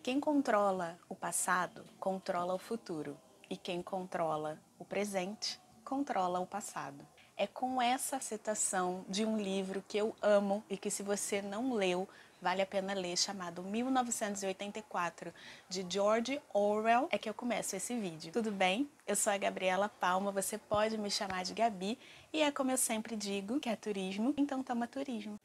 Quem controla o passado, controla o futuro. E quem controla o presente, controla o passado. É com essa citação de um livro que eu amo e que, se você não leu, vale a pena ler, chamado 1984, de George Orwell, é que eu começo esse vídeo. Tudo bem? Eu sou a Gabriela Palma, você pode me chamar de Gabi, e é como eu sempre digo, que é turismo, então toma turismo.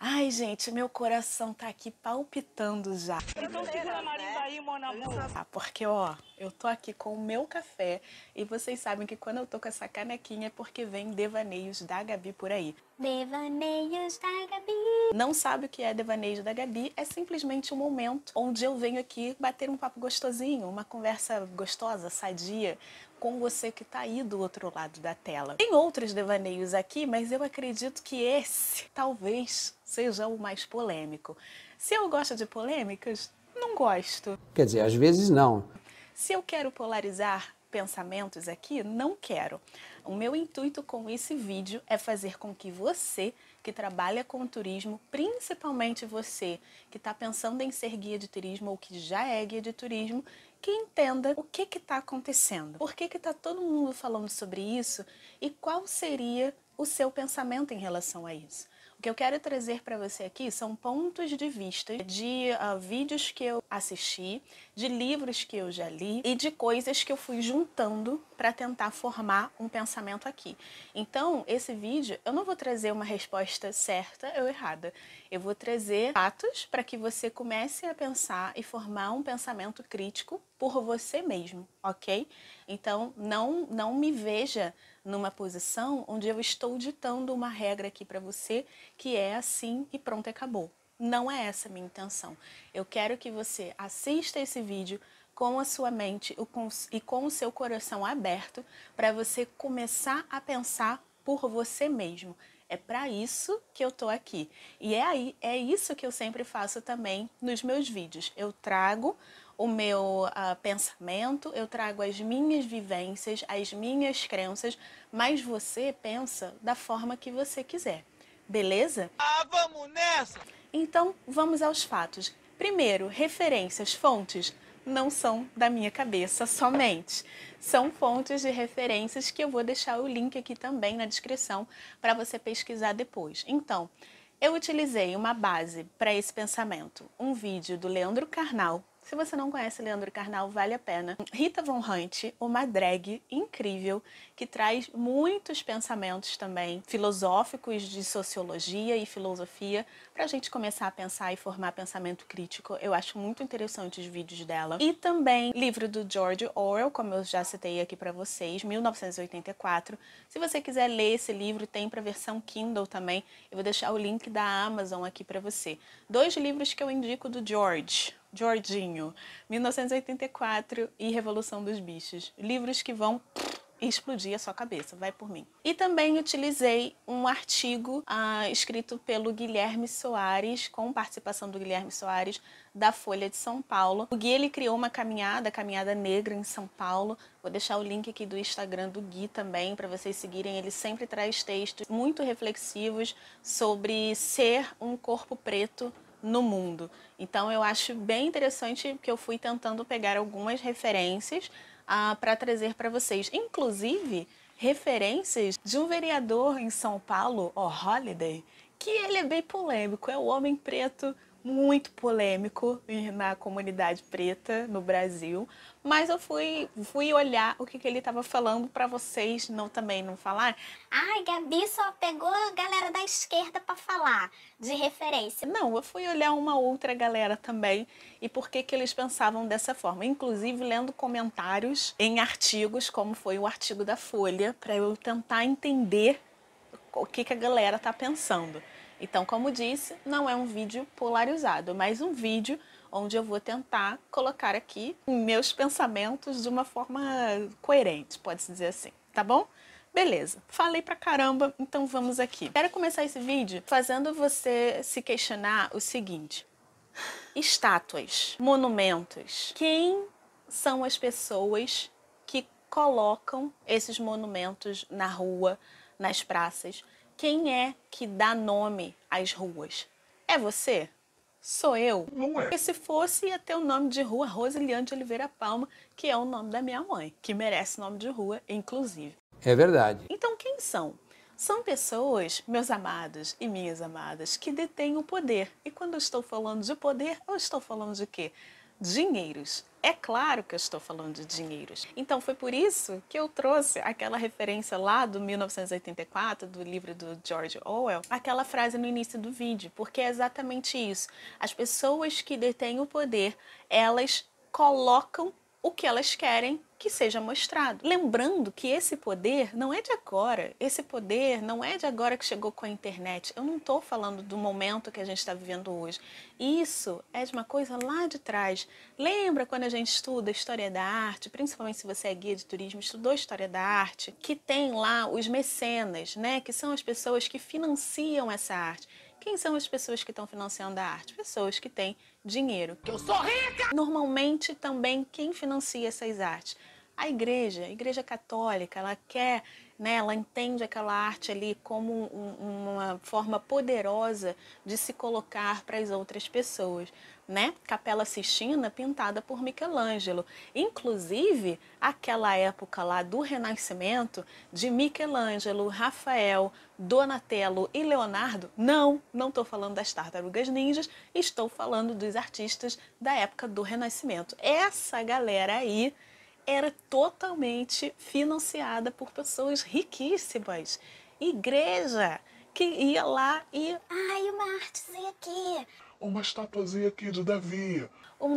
Ai, gente, meu coração tá aqui palpitando já. Então segura a marimba aí, Monamu. Porque, ó, eu tô aqui com o meu café e vocês sabem que quando eu tô com essa canequinha é porque vem Devaneios da Gabi por aí. Devaneios da Gabi. Não sabe o que é Devaneios da Gabi? É simplesmente um momento onde eu venho aqui bater um papo gostosinho, uma conversa gostosa, sadia, com você que tá aí do outro lado da tela. Tem outros devaneios aqui, mas eu acredito que esse talvez seja o mais polêmico. Se eu gosto de polêmicas, não gosto. Quer dizer, às vezes não. Se eu quero polarizar pensamentos aqui, não quero. O meu intuito com esse vídeo é fazer com que você que trabalha com turismo, principalmente você que está pensando em ser guia de turismo ou que já é guia de turismo, que entenda o que está acontecendo. Por que está todo mundo falando sobre isso e qual seria o seu pensamento em relação a isso. O que eu quero trazer para você aqui são pontos de vista de vídeos que eu assisti, de livros que eu já li e de coisas que eu fui juntando para tentar formar um pensamento aqui. Então, esse vídeo, eu não vou trazer uma resposta certa ou errada. Eu vou trazer fatos para que você comece a pensar e formar um pensamento crítico por você mesmo, ok? Então, não me veja numa posição onde eu estou ditando uma regra aqui para você que é assim e pronto, acabou. Não é essa a minha intenção. Eu quero que você assista esse vídeo com a sua mente e com o seu coração aberto para você começar a pensar por você mesmo. É para isso que eu tô aqui. E é isso que eu sempre faço também nos meus vídeos. Eu trago o meu pensamento, eu trago as minhas vivências, as minhas crenças, mas você pensa da forma que você quiser. Beleza? Ah, vamos nessa! Então, vamos aos fatos. Primeiro, referências, fontes, não são da minha cabeça somente. São fontes de referências que eu vou deixar o link aqui também na descrição para você pesquisar depois. Então, eu utilizei uma base para esse pensamento, um vídeo do Leandro Carnal. Se você não conhece Leandro Carnal, vale a pena. Rita Von Hunt, uma drag incrível, que traz muitos pensamentos também filosóficos de sociologia e filosofia para a gente começar a pensar e formar pensamento crítico. Eu acho muito interessante os vídeos dela. E também livro do George Orwell, como eu já citei aqui para vocês, 1984. Se você quiser ler esse livro, tem para versão Kindle também. Eu vou deixar o link da Amazon aqui para você. 2 livros que eu indico do Jorginho, 1984 e Revolução dos Bichos. Livros que vão explodir a sua cabeça, vai por mim. E também utilizei um artigo escrito pelo Guilherme Soares, com participação do Guilherme Soares, da Folha de São Paulo. O Gui, ele criou uma caminhada negra em São Paulo. Vou deixar o link aqui do Instagram do Gui também, para vocês seguirem. Ele sempre traz textos muito reflexivos sobre ser um corpo preto no mundo. Então eu acho bem interessante que eu fui tentando pegar algumas referências para trazer para vocês. Inclusive, referências de um vereador em São Paulo, o Holliday, que ele é bem polêmico, é o homem preto muito polêmico na comunidade preta no Brasil, mas eu fui olhar o que ele estava falando para vocês também não falar. Ai, Gabi só pegou a galera da esquerda pra falar de referência. Não, eu fui olhar uma outra galera também e por que eles pensavam dessa forma. Inclusive lendo comentários em artigos, como foi o artigo da Folha, para eu tentar entender o que a galera tá pensando. Então, como disse, não é um vídeo polarizado, mas um vídeo onde eu vou tentar colocar aqui meus pensamentos de uma forma coerente, pode-se dizer assim, tá bom? Beleza, falei pra caramba, então vamos aqui. Quero começar esse vídeo fazendo você se questionar o seguinte: estátuas, monumentos, quem são as pessoas que colocam esses monumentos na rua, nas praças? Quem é que dá nome as ruas? É você? Sou eu? Não é. Porque se fosse, ia ter o nome de rua Rosiliane de Oliveira Palma, que é o nome da minha mãe, que merece nome de rua, inclusive. É verdade. Então, quem são? São pessoas, meus amados e minhas amadas, que detêm o poder. E quando eu estou falando de poder, eu estou falando de quê? Dinheiros. É claro que eu estou falando de dinheiros. Então foi por isso que eu trouxe aquela referência lá do 1984, do livro do George Orwell, aquela frase no início do vídeo, porque é exatamente isso. As pessoas que detêm o poder, elas colocam o que elas querem que seja mostrado. Lembrando que esse poder não é de agora, esse poder não é de agora que chegou com a internet. Eu não estou falando do momento que a gente está vivendo hoje. Isso é de uma coisa lá de trás. Lembra quando a gente estuda História da Arte, principalmente se você é guia de turismo, estudou História da Arte, que tem lá os mecenas, né, que são as pessoas que financiam essa arte. Quem são as pessoas que estão financiando a arte? Pessoas que têm dinheiro. Eu sou rica! Normalmente também quem financia essas artes? A Igreja Católica, ela quer, né, ela entende aquela arte ali como uma forma poderosa de se colocar para as outras pessoas, né? Capela Sistina pintada por Michelangelo. Inclusive, aquela época lá do Renascimento, de Michelangelo, Rafael, Donatello e Leonardo, não estou falando das Tartarugas Ninjas, estou falando dos artistas da época do Renascimento. Essa galera aí era totalmente financiada por pessoas riquíssimas. Igreja que ia lá e... Ai, uma artezinha aqui. Uma estatuazinha aqui de Davi.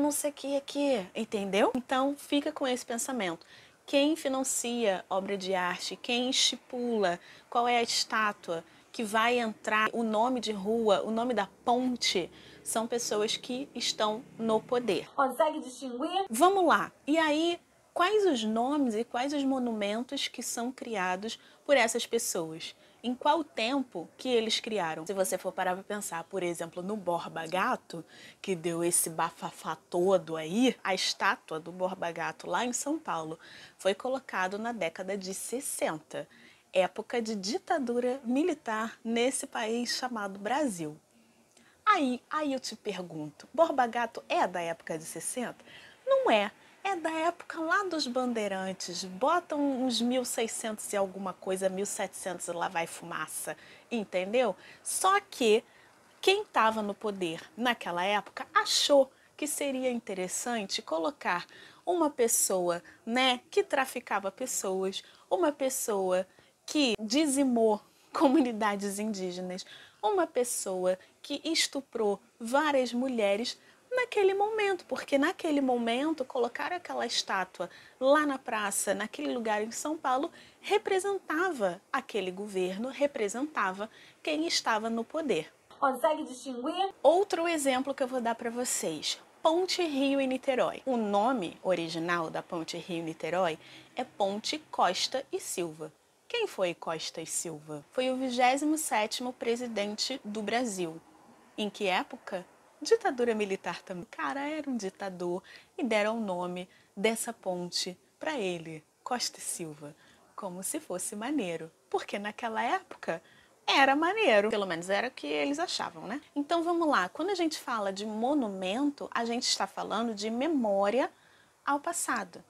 não sei o que aqui, entendeu? Então fica com esse pensamento. Quem financia obra de arte, quem estipula qual é a estátua que vai entrar, o nome de rua, o nome da ponte, são pessoas que estão no poder. Consegue distinguir? Vamos lá. E aí, quais os nomes e quais os monumentos que são criados por essas pessoas? Em qual tempo que eles criaram? Se você for parar para pensar, por exemplo, no Borba Gato, que deu esse bafafá todo aí, a estátua do Borba Gato lá em São Paulo foi colocado na década de 60, época de ditadura militar nesse país chamado Brasil. Aí eu te pergunto, Borba Gato é da época de 60? Não é. É da época lá dos bandeirantes. Botam uns 1600 e alguma coisa, 1700 e lá vai fumaça, entendeu? Só que quem estava no poder naquela época achou que seria interessante colocar uma pessoa, né, que traficava pessoas, uma pessoa que dizimou comunidades indígenas, uma pessoa que estuprou várias mulheres naquele momento, porque naquele momento colocar aquela estátua lá na praça, naquele lugar em São Paulo, representava aquele governo, representava quem estava no poder. Consegue distinguir? Outro exemplo que eu vou dar para vocês. Ponte Rio e Niterói. O nome original da Ponte Rio e Niterói é Ponte Costa e Silva. Quem foi Costa e Silva? Foi o 27º presidente do Brasil. Em que época? Ditadura militar também. O cara era um ditador e deram o nome dessa ponte para ele, Costa e Silva, como se fosse maneiro. Porque naquela época era maneiro, pelo menos era o que eles achavam, né? Então vamos lá, quando a gente fala de monumento, a gente está falando de memória ao passado.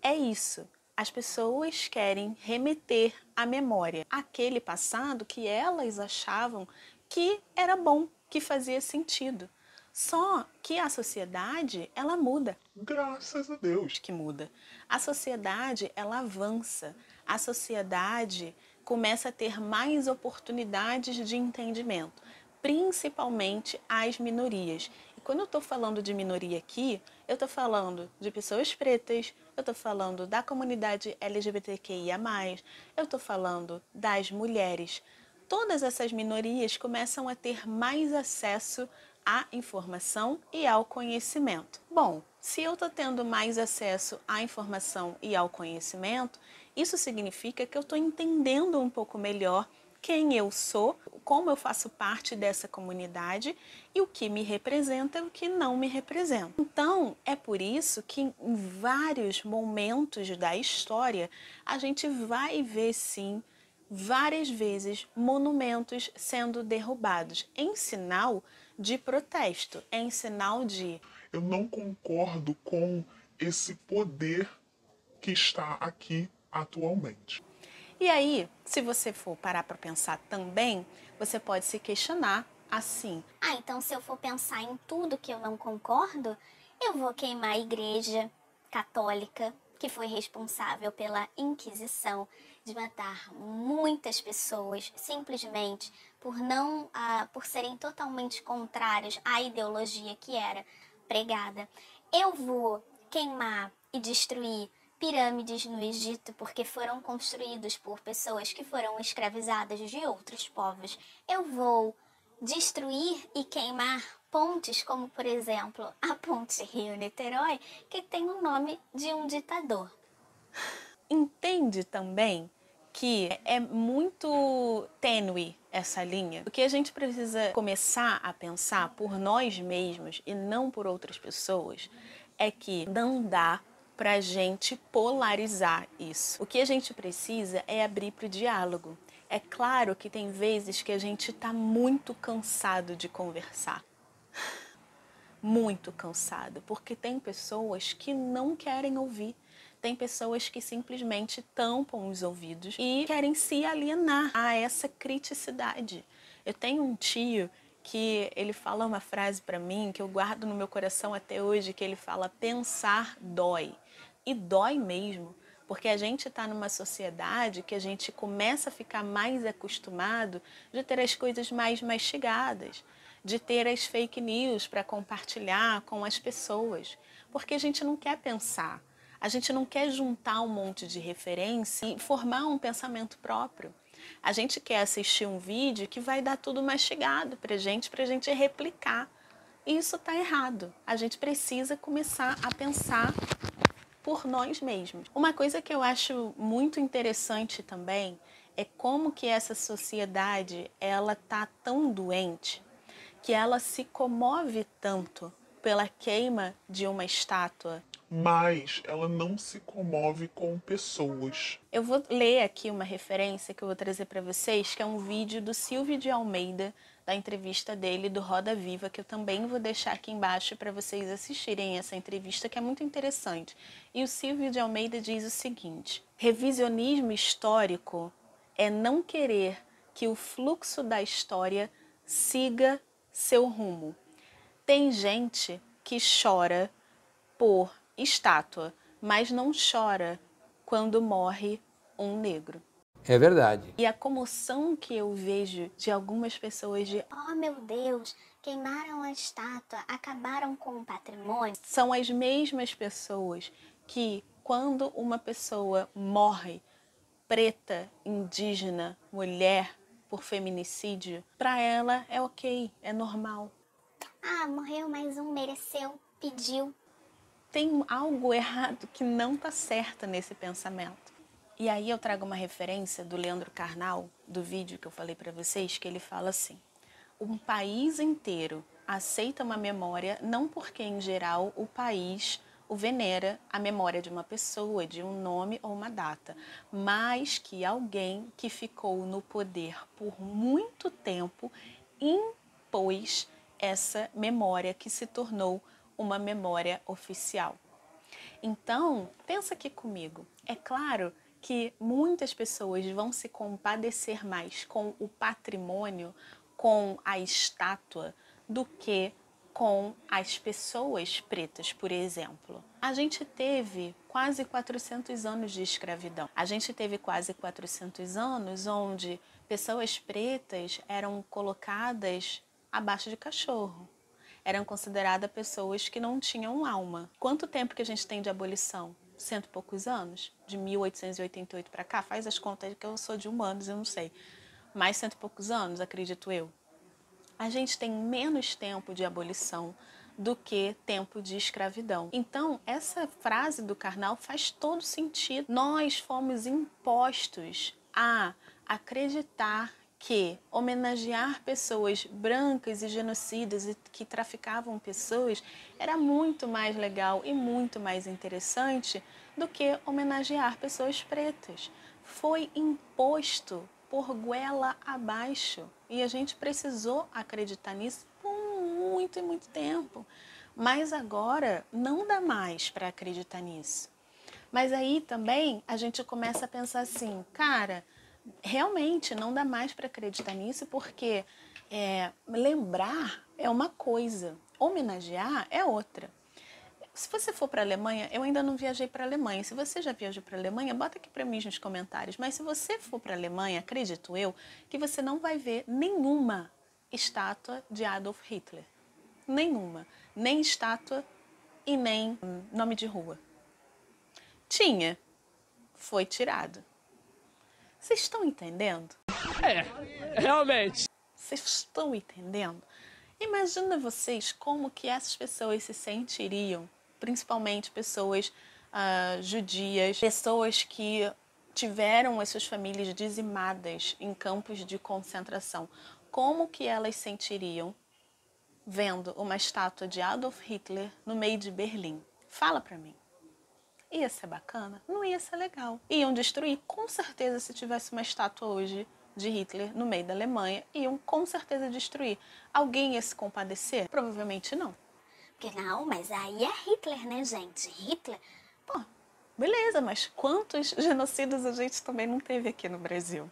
É isso. As pessoas querem remeter à memória aquele passado que elas achavam que era bom, que fazia sentido. Só que a sociedade, ela muda. Graças a Deus. Que muda. A sociedade, ela avança. A sociedade começa a ter mais oportunidades de entendimento, principalmente as minorias. E quando eu estou falando de minoria aqui, eu estou falando de pessoas pretas, eu estou falando da comunidade LGBTQIA+, eu estou falando das mulheres. Todas essas minorias começam a ter mais acesso à informação e ao conhecimento. Bom, se eu estou tendo mais acesso à informação e ao conhecimento, isso significa que eu estou entendendo um pouco melhor quem eu sou, como eu faço parte dessa comunidade e o que me representa e o que não me representa. Então, é por isso que em vários momentos da história a gente vai ver sim várias vezes monumentos sendo derrubados em sinal de protesto, em sinal de... Eu não concordo com esse poder que está aqui atualmente. E aí, se você for parar para pensar também, você pode se questionar assim: Ah, então se eu for pensar em tudo que eu não concordo, eu vou queimar a Igreja Católica, que foi responsável pela Inquisição, de matar muitas pessoas simplesmente por serem totalmente contrários à ideologia que era pregada. Eu vou queimar e destruir pirâmides no Egito porque foram construídos por pessoas que foram escravizadas de outros povos. Eu vou destruir e queimar pontes, como por exemplo a ponte Rio-Niterói, que tem o nome de um ditador. entende também que é muito tênue essa linha? O que a gente precisa começar a pensar por nós mesmos e não por outras pessoas é que não dá pra gente polarizar isso. O que a gente precisa é abrir para o diálogo. É claro que tem vezes que a gente tá muito cansado de conversar. Muito cansado, porque tem pessoas que não querem ouvir. Tem pessoas que simplesmente tampam os ouvidos e querem se alienar a essa criticidade. Eu tenho um tio que ele fala uma frase para mim que eu guardo no meu coração até hoje, que ele fala: pensar dói. E dói mesmo, porque a gente está numa sociedade que a gente começa a ficar mais acostumado de ter as coisas mais mastigadas, de ter as fake news para compartilhar com as pessoas, porque a gente não quer pensar. A gente não quer juntar um monte de referência e formar um pensamento próprio. A gente quer assistir um vídeo que vai dar tudo mastigado para a gente replicar. E isso está errado. A gente precisa começar a pensar por nós mesmos. Uma coisa que eu acho muito interessante também é como que essa sociedade ela tá tão doente que ela se comove tanto pela queima de uma estátua. Mas ela não se comove com pessoas. Eu vou ler aqui uma referência que eu vou trazer para vocês, que é um vídeo do Silvio de Almeida, da entrevista dele do Roda Viva, que eu também vou deixar aqui embaixo para vocês assistirem essa entrevista, que é muito interessante. E o Silvio de Almeida diz o seguinte: revisionismo histórico é não querer que o fluxo da história siga seu rumo. Tem gente que chora por estátua, mas não chora quando morre um negro. É verdade. E a comoção que eu vejo de algumas pessoas de Oh meu Deus, queimaram a estátua, acabaram com o patrimônio. são as mesmas pessoas que, quando uma pessoa morre, preta, indígena, mulher, por feminicídio, para ela é ok, é normal. Ah, morreu mais um, mereceu, pediu. Tem algo errado que não está certo nesse pensamento. E aí eu trago uma referência do Leandro Carnal, do vídeo que eu falei para vocês, que ele fala assim: um país inteiro aceita uma memória não porque, em geral, o país o venera a memória de uma pessoa, de um nome ou uma data, mas que alguém que ficou no poder por muito tempo impôs essa memória que se tornou uma memória oficial. Então, pensa aqui comigo. É claro que muitas pessoas vão se compadecer mais com o patrimônio, com a estátua, do que com as pessoas pretas, por exemplo. A gente teve quase 400 anos de escravidão. A gente teve quase 400 anos onde pessoas pretas eram colocadas abaixo de cachorro. Eram consideradas pessoas que não tinham alma. Quanto tempo que a gente tem de abolição? 100 e poucos anos? De 1888 para cá? Faz as contas que eu sou de humanos, eu não sei. Mais 100 e poucos anos, acredito eu. A gente tem menos tempo de abolição do que tempo de escravidão. Então, essa frase do Karnal faz todo sentido. Nós fomos impostos a acreditar que homenagear pessoas brancas e genocidas e que traficavam pessoas era muito mais legal e muito mais interessante do que homenagear pessoas pretas. Foi imposto por goela abaixo. E a gente precisou acreditar nisso por muito e muito tempo. Mas agora não dá mais para acreditar nisso. Mas aí também a gente começa a pensar assim, cara, realmente não dá mais para acreditar nisso porque lembrar é uma coisa, homenagear é outra. Se você for para a Alemanha, eu ainda não viajei para a Alemanha. Se você já viajou para a Alemanha, bota aqui para mim nos comentários. Mas se você for para a Alemanha, acredito eu, que você não vai ver nenhuma estátua de Adolf Hitler. Nenhuma. Nem estátua e nem nome de rua. Tinha. Foi tirado. Vocês estão entendendo? Realmente. Vocês estão entendendo? Imagina vocês como que essas pessoas se sentiriam, principalmente pessoas judias, pessoas que tiveram as suas famílias dizimadas em campos de concentração. Como que elas sentiriam vendo uma estátua de Adolf Hitler no meio de Berlim? Fala pra mim. Ia ser bacana? Não ia ser legal. Iam destruir, com certeza, se tivesse uma estátua hoje de Hitler no meio da Alemanha, iam com certeza destruir. Alguém ia se compadecer? Provavelmente não. Porque não, mas aí é Hitler, né, gente? Hitler... Pô, beleza, mas quantos genocidas a gente também não teve aqui no Brasil?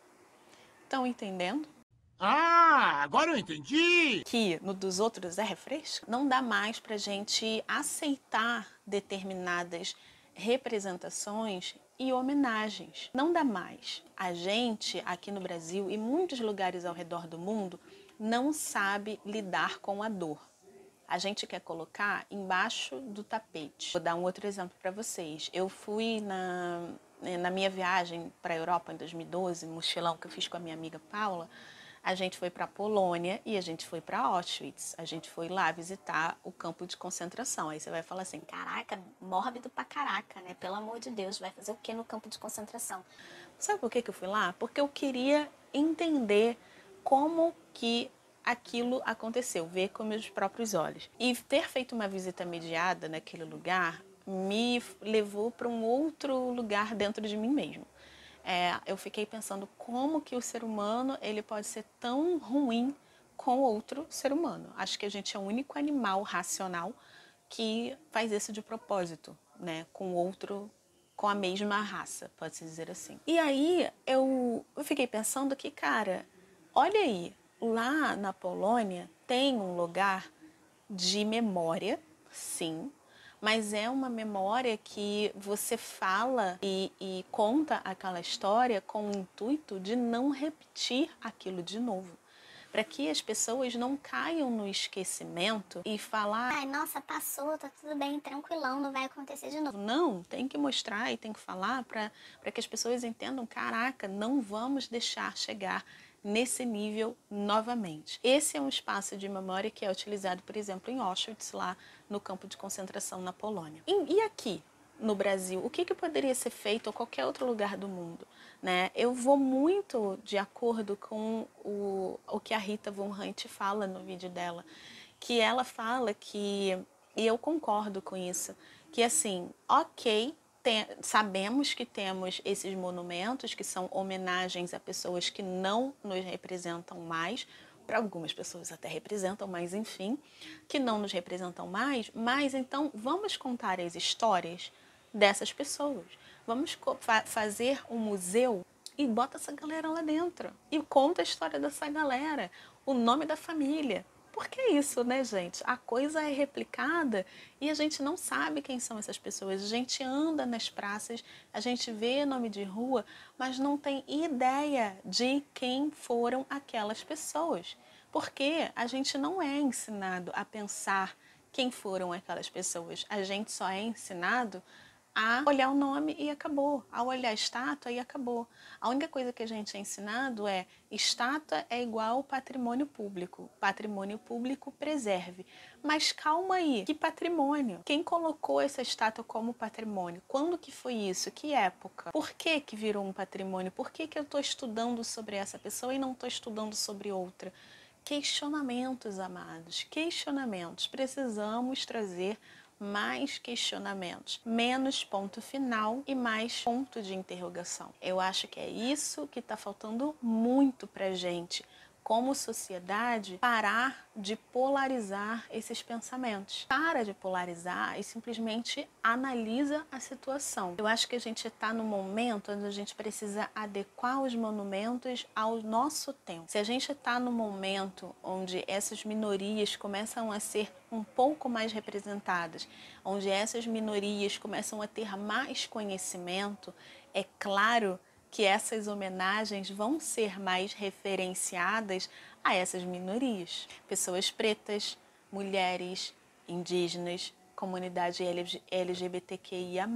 Estão entendendo? Ah, agora eu entendi! Que no dos outros é refresco? Não dá mais pra gente aceitar determinadas representações e homenagens. Não dá mais. A gente, aqui no Brasil e muitos lugares ao redor do mundo, não sabe lidar com a dor. A gente quer colocar embaixo do tapete. Vou dar um outro exemplo para vocês. Eu fui na minha viagem para a Europa em 2012, mochilão que eu fiz com a minha amiga Paula, a gente foi para a Polônia e a gente foi para Auschwitz. A gente foi lá visitar o campo de concentração. Aí você vai falar assim, Caraca, mórbido pra caraca, né? Pelo amor de Deus, vai fazer o que no campo de concentração? sabe por que eu fui lá? Porque eu queria entender como que aquilo aconteceu, ver com meus próprios olhos. E ter feito uma visita mediada naquele lugar me levou para um outro lugar dentro de mim mesmo. Eu fiquei pensando como que o ser humano ele pode ser tão ruim com outro ser humano. Acho que a gente é o único animal racional que faz isso de propósito, né, com outro, com a mesma raça, pode-se dizer assim. E aí eu fiquei pensando que, cara, olha aí, lá na Polônia tem um lugar de memória, sim, mas é uma memória que você fala e conta aquela história com o intuito de não repetir aquilo de novo. Para que as pessoas não caiam no esquecimento e falar... Ai, nossa, passou, tá tudo bem, tranquilão, não vai acontecer de novo. Não, tem que mostrar e tem que falar para que as pessoas entendam, caraca, não vamos deixar chegar nesse nível novamente. Esse é um espaço de memória que é utilizado, por exemplo, em Auschwitz, lá no campo de concentração na Polônia. E aqui, no Brasil, o que poderia ser feito ou qualquer outro lugar do mundo? Né? Eu vou muito de acordo com o que a Rita Von Hunt fala no vídeo dela, que ela fala que, e eu concordo com isso, que assim, ok, sabemos que temos esses monumentos que são homenagens a pessoas que não nos representam mais, para algumas pessoas até representam, mas enfim, que não nos representam mais, mas então vamos contar as histórias dessas pessoas. Vamos fazer um museu e bota essa galera lá dentro. E conta a história dessa galera, o nome da família. Porque é isso, né, gente? A coisa é replicada e a gente não sabe quem são essas pessoas. A gente anda nas praças, a gente vê nome de rua, mas não tem ideia de quem foram aquelas pessoas. Porque a gente não é ensinado a pensar quem foram aquelas pessoas. A gente só é ensinado a olhar o nome e acabou, a olhar a estátua e acabou. A única coisa que a gente é ensinado é estátua é igual patrimônio público preserve. Mas calma aí, que patrimônio? Quem colocou essa estátua como patrimônio? Quando que foi isso? Que época? Por que que virou um patrimônio? Por que que eu estou estudando sobre essa pessoa e não estou estudando sobre outra? Questionamentos, amados, questionamentos. Precisamos trazer mais questionamentos, menos ponto final e mais ponto de interrogação. Eu acho que é isso que está faltando muito pra gente, como sociedade, parar de polarizar esses pensamentos. Para de polarizar e simplesmente analisa a situação. Eu acho que a gente está no momento onde a gente precisa adequar os monumentos ao nosso tempo. Se a gente está no momento onde essas minorias começam a ser um pouco mais representadas, onde essas minorias começam a ter mais conhecimento, é claro que essas homenagens vão ser mais referenciadas a essas minorias. Pessoas pretas, mulheres, indígenas, comunidade LGBTQIA+.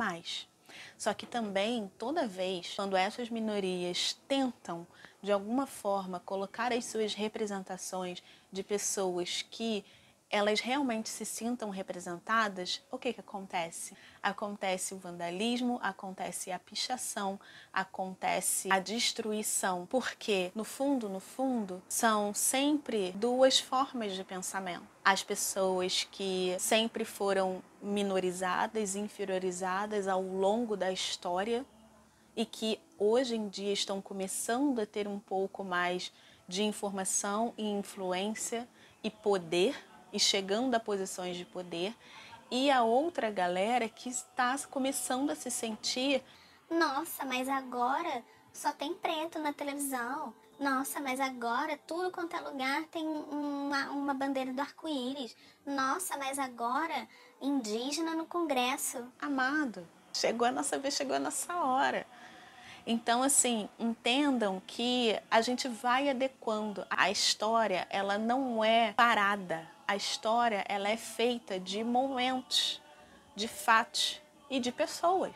Só que também, toda vez, quando essas minorias tentam, de alguma forma, colocar as suas representações de pessoas que elas realmente se sintam representadas, o que acontece? Acontece o vandalismo, acontece a pichação, acontece a destruição, porque no fundo, são sempre duas formas de pensamento. As pessoas que sempre foram minorizadas, inferiorizadas ao longo da história e que hoje em dia estão começando a ter um pouco mais de informação e influência e poder, e chegando a posições de poder, e a outra galera que está começando a se sentir: nossa, mas agora só tem preto na televisão. Nossa, mas agora tudo quanto é lugar tem uma bandeira do arco-íris. Nossa, mas agora indígena no Congresso. amado, chegou a nossa vez, chegou a nossa hora. Então, assim, entendam que a gente vai adequando. A história, ela não é parada. A história, ela é feita de momentos, de fatos e de pessoas.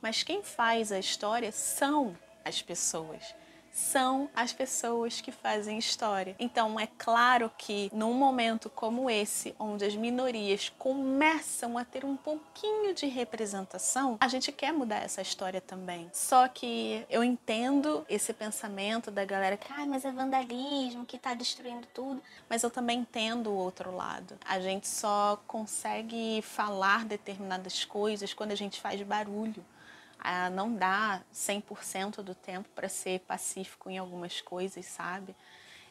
Mas quem faz a história são as pessoas. São as pessoas que fazem história. Então, é claro que num momento como esse, onde as minorias começam a ter um pouquinho de representação, a gente quer mudar essa história também. Só que eu entendo esse pensamento da galera que, Mas é vandalismo que tá destruindo tudo. mas eu também entendo o outro lado. A gente só consegue falar determinadas coisas quando a gente faz barulho. Não dá 100% do tempo para ser pacífico em algumas coisas, sabe?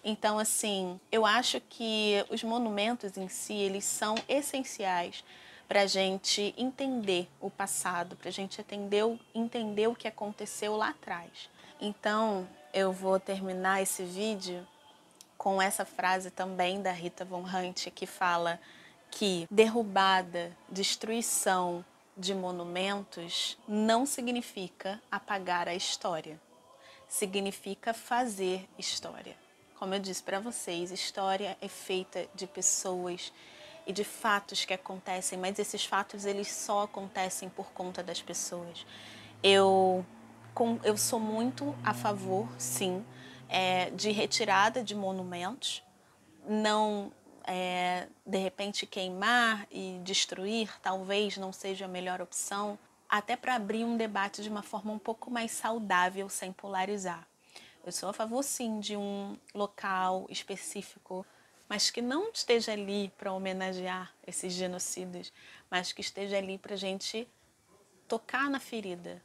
Então, assim, eu acho que os monumentos em si, eles são essenciais para a gente entender o passado, para a gente entender o que aconteceu lá atrás. Então, eu vou terminar esse vídeo com essa frase também da Rita Von Hunt, que fala que derrubada, destruição de monumentos não significa apagar a história, significa fazer história. Como eu disse para vocês, história é feita de pessoas e de fatos que acontecem, mas esses fatos eles só acontecem por conta das pessoas. Eu sou muito a favor, sim, de retirada de monumentos, não de repente queimar e destruir talvez não seja a melhor opção, até para abrir um debate de uma forma um pouco mais saudável, sem polarizar. Eu sou a favor sim de um local específico, mas que não esteja ali para homenagear esses genocidas, mas que esteja ali para a gente tocar na ferida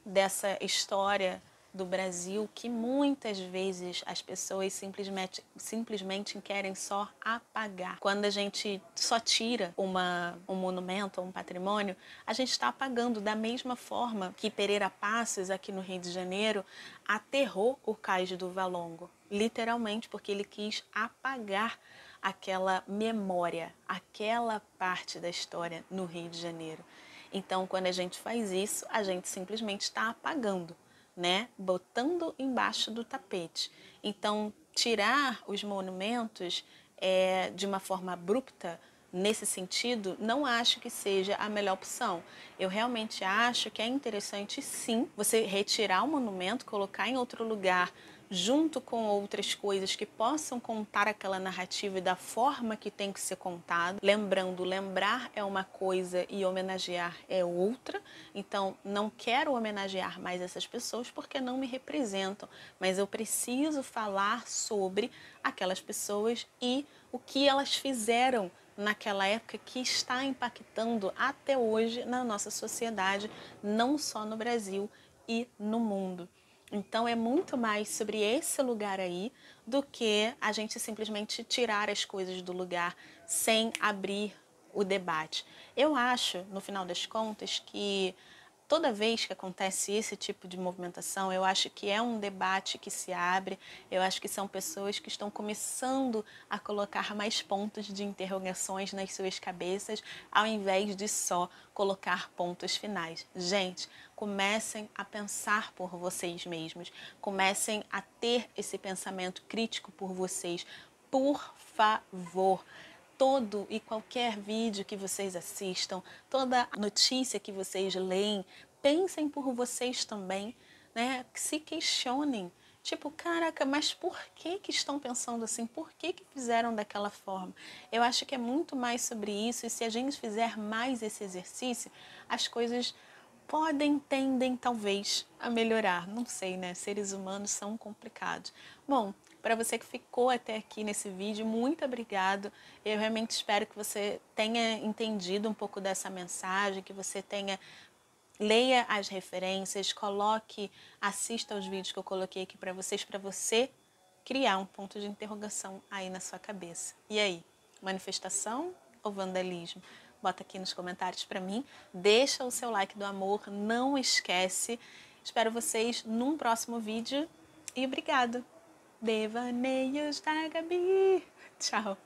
dessa história do Brasil, que muitas vezes as pessoas simplesmente querem só apagar. Quando a gente só tira um monumento ou um patrimônio, a gente está apagando da mesma forma que Pereira Passos, aqui no Rio de Janeiro, aterrou o Cais do Valongo, literalmente porque ele quis apagar aquela memória, aquela parte da história no Rio de Janeiro. Então, quando a gente faz isso, a gente simplesmente está apagando, né? Botando embaixo do tapete. Então, tirar os monumentos de uma forma abrupta, nesse sentido, não acho que seja a melhor opção. Eu realmente acho que é interessante, sim, você retirar o monumento, colocar em outro lugar, junto com outras coisas que possam contar aquela narrativa da forma que tem que ser contado. Lembrando, lembrar é uma coisa e homenagear é outra. Então, não quero homenagear mais essas pessoas porque não me representam, mas eu preciso falar sobre aquelas pessoas e o que elas fizeram naquela época que está impactando até hoje na nossa sociedade, não só no Brasil e no mundo. Então é muito mais sobre esse lugar aí do que a gente simplesmente tirar as coisas do lugar sem abrir o debate. Eu acho, no final das contas, que toda vez que acontece esse tipo de movimentação, eu acho que é um debate que se abre, eu acho que são pessoas que estão começando a colocar mais pontos de interrogações nas suas cabeças, ao invés de só colocar pontos finais. Gente, comecem a pensar por vocês mesmos, comecem a ter esse pensamento crítico por vocês, por favor. Todo e qualquer vídeo que vocês assistam, toda notícia que vocês leem, pensem por vocês também, né? Se questionem. Tipo, caraca, mas por que estão pensando assim? Por que fizeram daquela forma? Eu acho que é muito mais sobre isso, e se a gente fizer mais esse exercício, as coisas tendem talvez a melhorar. Não sei, né? Seres humanos são complicados. Bom, para você que ficou até aqui nesse vídeo, muito obrigado. Eu realmente espero que você tenha entendido um pouco dessa mensagem, que você leia as referências, assista aos vídeos que eu coloquei aqui para você criar um ponto de interrogação aí na sua cabeça. E aí, manifestação ou vandalismo? Bota aqui nos comentários para mim, deixa o seu like do amor, não esquece. Espero vocês num próximo vídeo e obrigado! Devaneios da Gabi. Tchau.